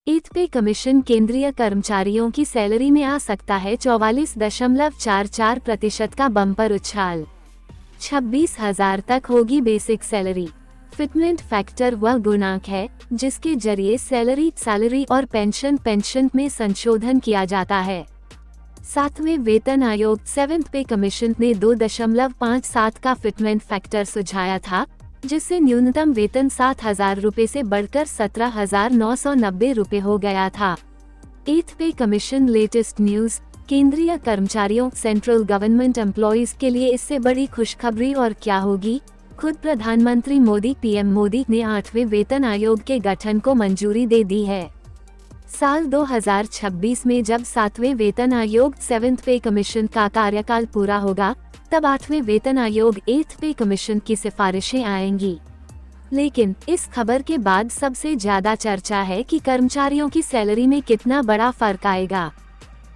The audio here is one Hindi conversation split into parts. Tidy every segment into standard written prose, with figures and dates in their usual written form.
8 पे कमीशन केंद्रीय कर्मचारियों की सैलरी में आ सकता है 44.44% का बम्पर उछाल। 26,000 तक होगी बेसिक सैलरी। फिटमेंट फैक्टर वह गुणांक है जिसके जरिए सैलरी और पेंशन में संशोधन किया जाता है। 7वें वेतन आयोग 7th पे कमीशन ने 2.57 का फिटमेंट फैक्टर सुझाया था, जिससे न्यूनतम वेतन 7,000 रुपए से बढ़कर 17,990 रुपए हो गया था। 8th पे कमीशन लेटेस्ट न्यूज। केंद्रीय कर्मचारियों सेंट्रल गवर्नमेंट एम्प्लॉइज के लिए इससे बड़ी खुशखबरी और क्या होगी। खुद प्रधानमंत्री मोदी पीएम मोदी ने 8वें वेतन आयोग के गठन को मंजूरी दे दी है। साल 2026 में जब 7वें वेतन आयोग 7th पे कमीशन का कार्यकाल पूरा होगा, तब 8वें वेतन आयोग 8th पे कमीशन की सिफारिशें आएंगी। लेकिन इस खबर के बाद सबसे ज्यादा चर्चा है कि कर्मचारियों की सैलरी में कितना बड़ा फर्क आएगा।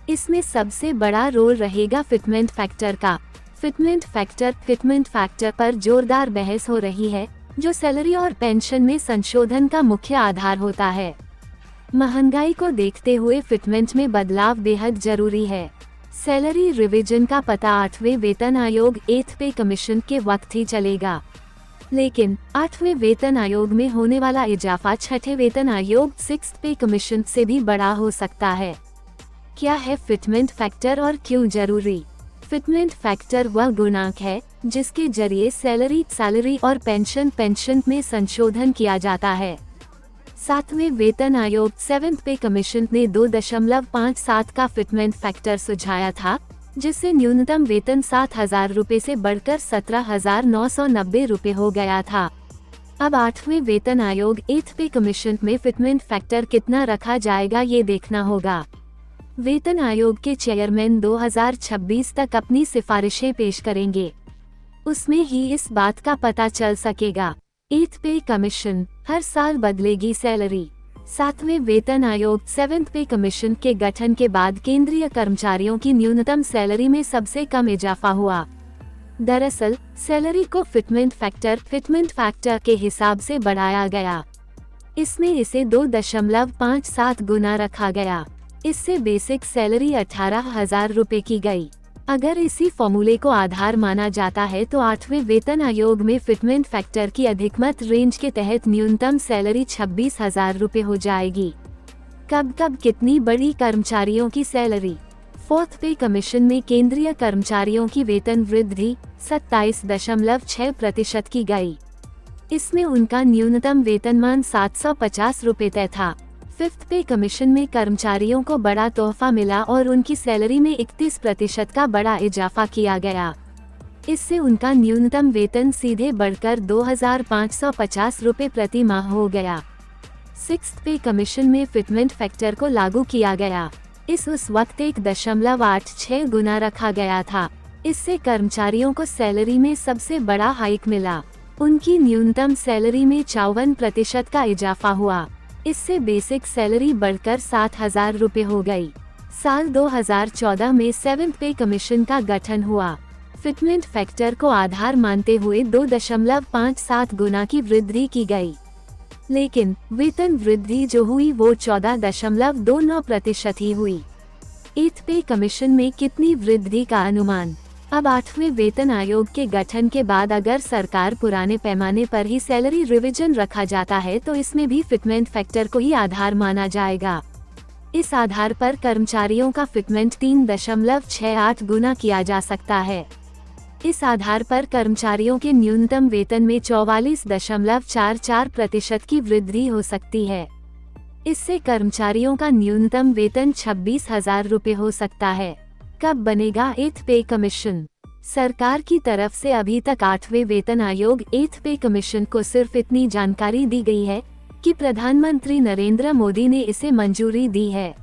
इसमें सबसे बड़ा रोल रहेगा फिटमेंट फैक्टर का। फिटमेंट फैक्टर पर जोरदार बहस हो रही है, जो सैलरी और पेंशन में संशोधन का मुख्य आधार होता है। महंगाई को देखते हुए फिटमेंट में बदलाव बेहद जरूरी है। सैलरी रिवीजन का पता 8वें वेतन आयोग 8th पे कमीशन के वक्त ही चलेगा, लेकिन 8वें वेतन आयोग में होने वाला इजाफा 6ठे वेतन आयोग 6th पे कमीशन से भी बड़ा हो सकता है। क्या है फिटमेंट फैक्टर और क्यों जरूरी? फिटमेंट फैक्टर वह गुणांक है जिसके जरिए सैलरी और पेंशन में संशोधन किया जाता है। 7वें वेतन आयोग 7th पे कमीशन ने 2.57 का फिटमेंट फैक्टर सुझाया था, जिससे न्यूनतम वेतन 7,000 रुपए से बढ़कर 17,990 रुपए हो गया था। अब 8वें वेतन आयोग 8th पे कमीशन में फिटमेंट फैक्टर कितना रखा जाएगा ये देखना होगा। वेतन आयोग के चेयरमैन 2026 तक अपनी सिफारिशें पेश करेंगे, उसमें ही इस बात का पता चल सकेगा। 8th पे कमीशन हर साल बदलेगी सैलरी। 7वें वेतन आयोग 7th पे कमीशन के गठन के बाद केंद्रीय कर्मचारियों की न्यूनतम सैलरी में सबसे कम इजाफा हुआ। दरअसल सैलरी को फिटमेंट फैक्टर के हिसाब से बढ़ाया गया। इसमें इसे 2.57 गुना रखा गया। इससे बेसिक सैलरी 18,000 रुपए की गई। अगर इसी फॉर्मूले को आधार माना जाता है तो 8वें वेतन आयोग में फिटमेंट फैक्टर की अधिकतम रेंज के तहत न्यूनतम सैलरी 26,000 रुपए हो जाएगी। कब कितनी बड़ी कर्मचारियों की सैलरी? 4th पे कमीशन में केंद्रीय कर्मचारियों की वेतन वृद्धि 27.6% की गई। इसमें उनका न्यूनतम वेतनमान 750 रुपए तय था। 5th पे कमीशन में कर्मचारियों को बड़ा तोहफा मिला और उनकी सैलरी में 31% का बड़ा इजाफा किया गया। इससे उनका न्यूनतम वेतन सीधे बढ़कर 2,550 रुपए प्रति माह हो गया। 6th पे कमीशन में फिटमेंट फैक्टर को लागू किया गया। उस वक्त 1.86 गुना रखा गया था। इससे कर्मचारियों को सैलरी में सबसे बड़ा हाइक मिला। उनकी न्यूनतम सैलरी में 54% का इजाफा हुआ। इससे बेसिक सैलरी बढ़कर 7,000 रुपए हो गई। साल 2014 में 7th पे कमीशन का गठन हुआ। फिटमेंट फैक्टर को आधार मानते हुए 2.57 गुना की वृद्धि की गई, लेकिन वेतन वृद्धि जो हुई वो 14.29% ही हुई। 8th पे कमीशन में कितनी वृद्धि का अनुमान? अब 8वें वेतन आयोग के गठन के बाद अगर सरकार पुराने पैमाने पर ही सैलरी रिवीजन रखा जाता है तो इसमें भी फिटमेंट फैक्टर को ही आधार माना जाएगा। इस आधार पर कर्मचारियों का फिटमेंट 3.68 गुना किया जा सकता है। इस आधार पर कर्मचारियों के न्यूनतम वेतन में 44.44% की वृद्धि हो सकती है। इससे कर्मचारियों का न्यूनतम वेतन 26,000 रुपए हो सकता है। कब बनेगा 8th पे कमीशन? सरकार की तरफ से अभी तक 8वें वेतन आयोग 8th पे कमीशन को सिर्फ इतनी जानकारी दी गई है कि प्रधानमंत्री नरेंद्र मोदी ने इसे मंजूरी दी है।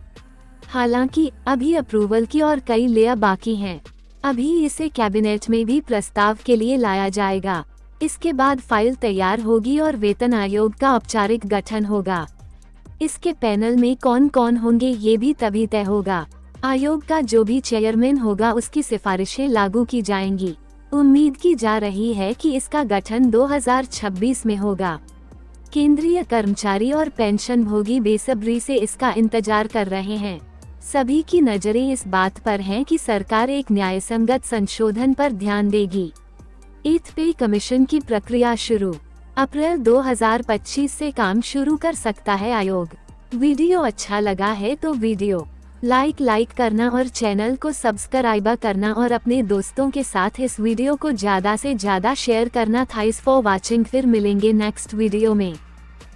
हालांकि अभी अप्रूवल की और कई लेयर बाकी हैं। अभी इसे कैबिनेट में भी प्रस्ताव के लिए लाया जाएगा। इसके बाद फाइल तैयार होगी और वेतन आयोग का औपचारिक गठन होगा। इसके पैनल में कौन कौन होंगे ये भी तभी तय होगा। आयोग का जो भी चेयरमैन होगा उसकी सिफारिशें लागू की जाएंगी। उम्मीद की जा रही है कि इसका गठन 2026 में होगा। केंद्रीय कर्मचारी और पेंशन भोगी बेसब्री से इसका इंतजार कर रहे हैं। सभी की नजरें इस बात पर हैं कि सरकार एक न्यायसंगत संशोधन पर ध्यान देगी। 8th पे कमीशन की प्रक्रिया शुरू। अप्रैल 2025 से काम शुरू कर सकता है आयोग। वीडियो अच्छा लगा है तो वीडियो लाइक करना और चैनल को सब्सक्राइब करना और अपने दोस्तों के साथ इस वीडियो को ज़्यादा से ज़्यादा शेयर करना। Thanks for watching. फिर मिलेंगे नेक्स्ट वीडियो में।